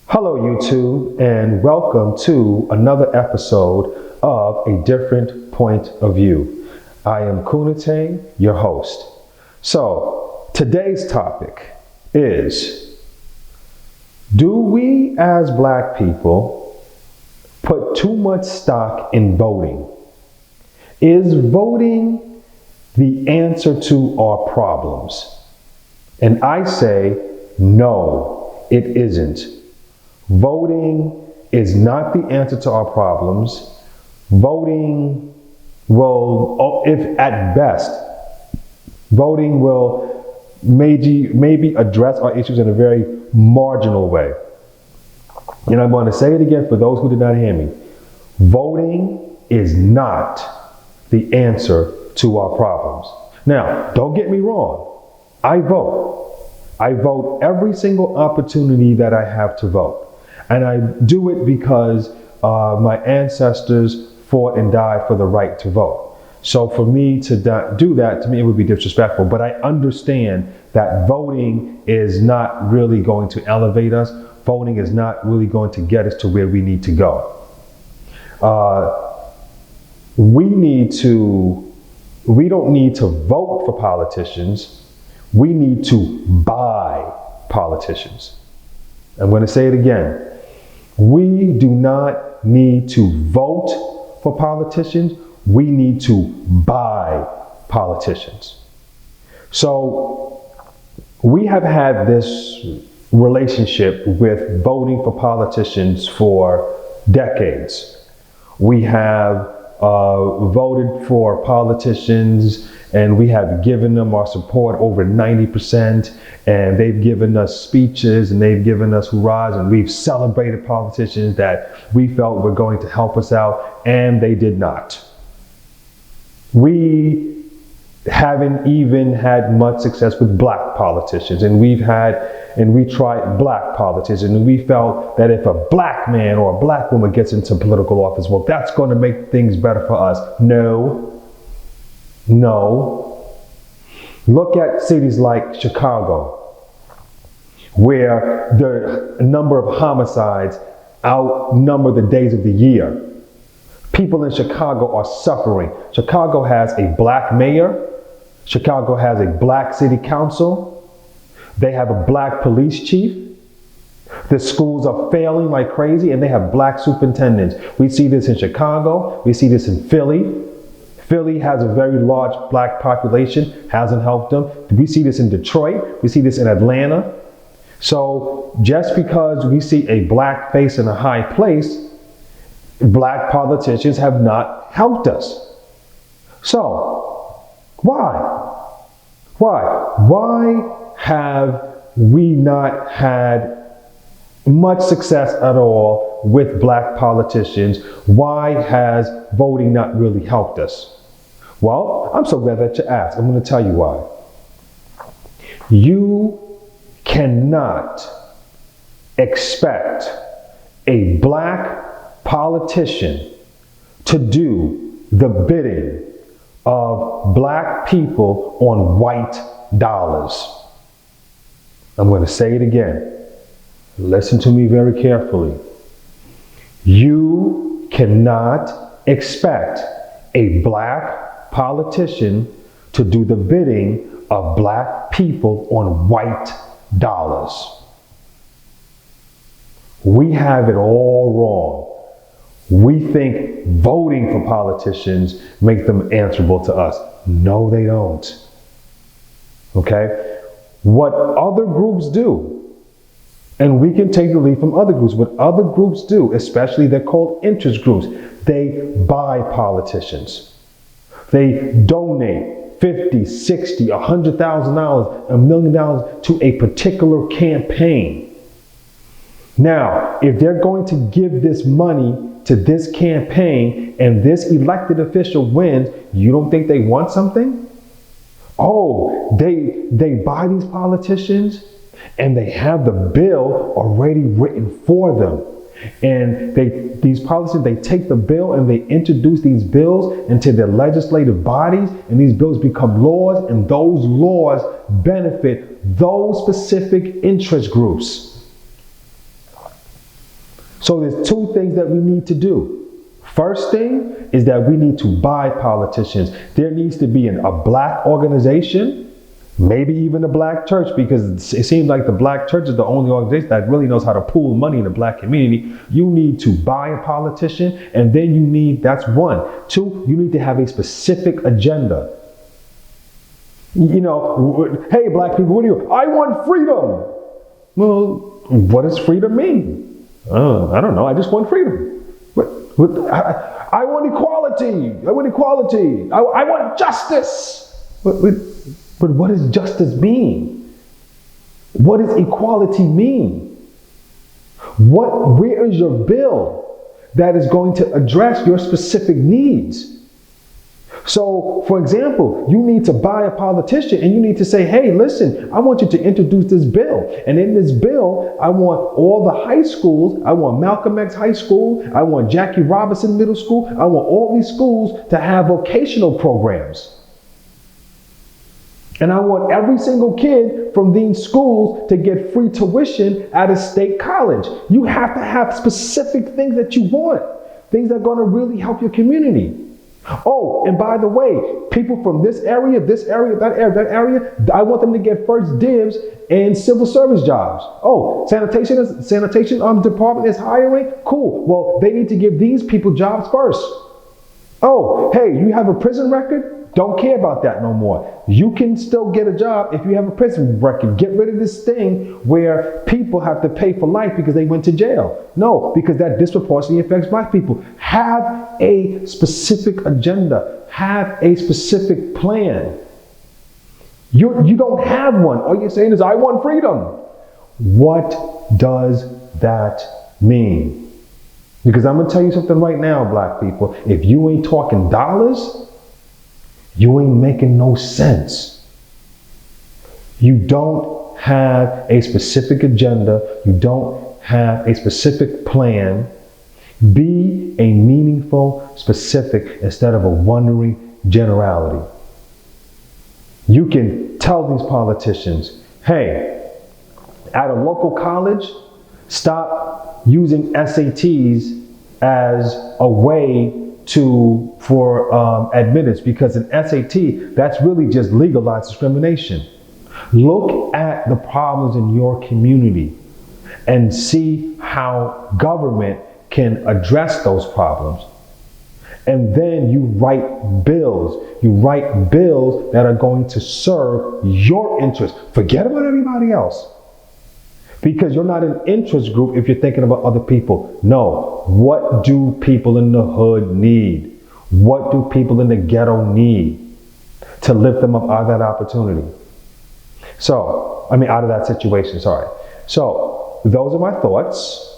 Hello, YouTube, and welcome to another episode of A Different Point of View. I am Konate, your host. So, today's topic is, do we as Black people put too much stock in voting? Is voting the answer to our problems? And I say, no, it isn't. Voting is not the answer to our problems. Voting will, if at best, voting will maybe address our issues in a very marginal way. And I'm going to say it again for those who did not hear me. Voting is not the answer to our problems. Now, don't get me wrong. I vote. I vote every single opportunity that I have to vote. And I do it because my ancestors fought and died for the right to vote. So for me to do that, to me, it would be disrespectful. But I understand that voting is not really going to elevate us. Voting is not really going to get us to where we need to go. We don't need to vote for politicians. We need to buy politicians. I'm going to say it again. We do not need to vote for politicians. We need to buy politicians. So we have had this relationship with voting for politicians for decades. We have voted for politicians and we have given them our support over 90%, and they've given us speeches and they've given us hurrahs, and we've celebrated politicians that we felt were going to help us out, and they did not. We haven't even had much success with Black politicians, and we tried Black politicians, and we felt that if a Black man or a Black woman gets into political office, well, that's going to make things better for us. No. Look at cities like Chicago, where the number of homicides outnumber the days of the year. People in Chicago are suffering. Chicago has a Black mayor. Chicago has a Black city council. They have a Black police chief. The schools are failing like crazy, and they have Black superintendents. We see this in Chicago. We see this in Philly. Philly has a very large Black population, hasn't helped them. We see this in Detroit. We see this in Atlanta. So just because we see a Black face in a high place, Black politicians have not helped us. So why? Why have we not had much success at all with Black politicians? Why has voting not really helped us? Well, I'm so glad that you asked. I'm going to tell you why. You cannot expect a Black politician to do the bidding of Black people on white dollars. I'm going to say it again. Listen to me very carefully. You cannot expect a Black politician to do the bidding of Black people on white dollars. We have it all wrong. We think voting for politicians make them answerable to us. No, they don't. Okay? What other groups do, and we can take the lead from other groups. What other groups do, especially they're called interest groups, they buy politicians. They donate $50, $60, $100,000, $1 million to a particular campaign. Now, if they're going to give this money to this campaign and this elected official wins, you don't think they want something? Oh, they buy these politicians and they have the bill already written for them. And these politicians, they take the bill and they introduce these bills into their legislative bodies, and these bills become laws, and those laws benefit those specific interest groups. So there's two things that we need to do. First thing is that we need to buy politicians. There needs to be a black organization, maybe even a black church, because it seems like the black church is the only organization that really knows how to pool money in the black community. You need to buy a politician, and then you need, that's one. Two, you need to have a specific agenda. You know, hey, black people, what do you, I want freedom. Well, what does freedom mean? I don't know. I just want freedom. I want equality. I want equality. I want justice. But what does justice mean? What does equality mean? Where is your bill that is going to address your specific needs? So, for example, you need to buy a politician and you need to say, hey, listen, I want you to introduce this bill. And in this bill, I want all the high schools. I want Malcolm X High School. I want Jackie Robinson Middle School. I want all these schools to have vocational programs. And I want every single kid from these schools to get free tuition at a state college. You have to have specific things that you want, things that are going to really help your community. Oh, and by the way, people from this area, that area, I want them to get first dibs in civil service jobs. Oh, sanitation department is hiring? Cool. Well, they need to give these people jobs first. Oh, hey, you have a prison record? Don't care about that no more. You can still get a job if you have a prison record. Get rid of this thing where people have to pay for life because they went to jail. No, because that disproportionately affects black people. Have a specific agenda. Have a specific plan. You don't have one. All you're saying is, I want freedom. What does that mean? Because I'm going to tell you something right now, black people. If you ain't talking dollars, you ain't making no sense. You don't have a specific agenda. You don't have a specific plan. Be a meaningful specific instead of a wandering generality. You can tell these politicians, hey, at a local college, stop using SATs as a way for admittance, because an SAT, that's really just legalized discrimination. Look at the problems in your community and see how government can address those problems. And then you write bills. You write bills that are going to serve your interests. Forget about everybody else. Because you're not an interest group if you're thinking about other people. No. What do people in the hood need? What do people in the ghetto need to lift them up out of that opportunity? Out of that situation, sorry. So, those are my thoughts.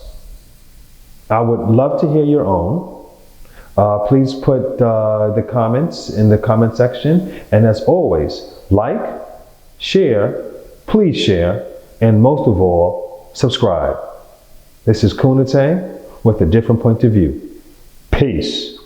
I would love to hear your own. Please put the comments in the comment section. And as always, like, share, please share, and most of all, subscribe. This is Konate with a different point of view. Peace.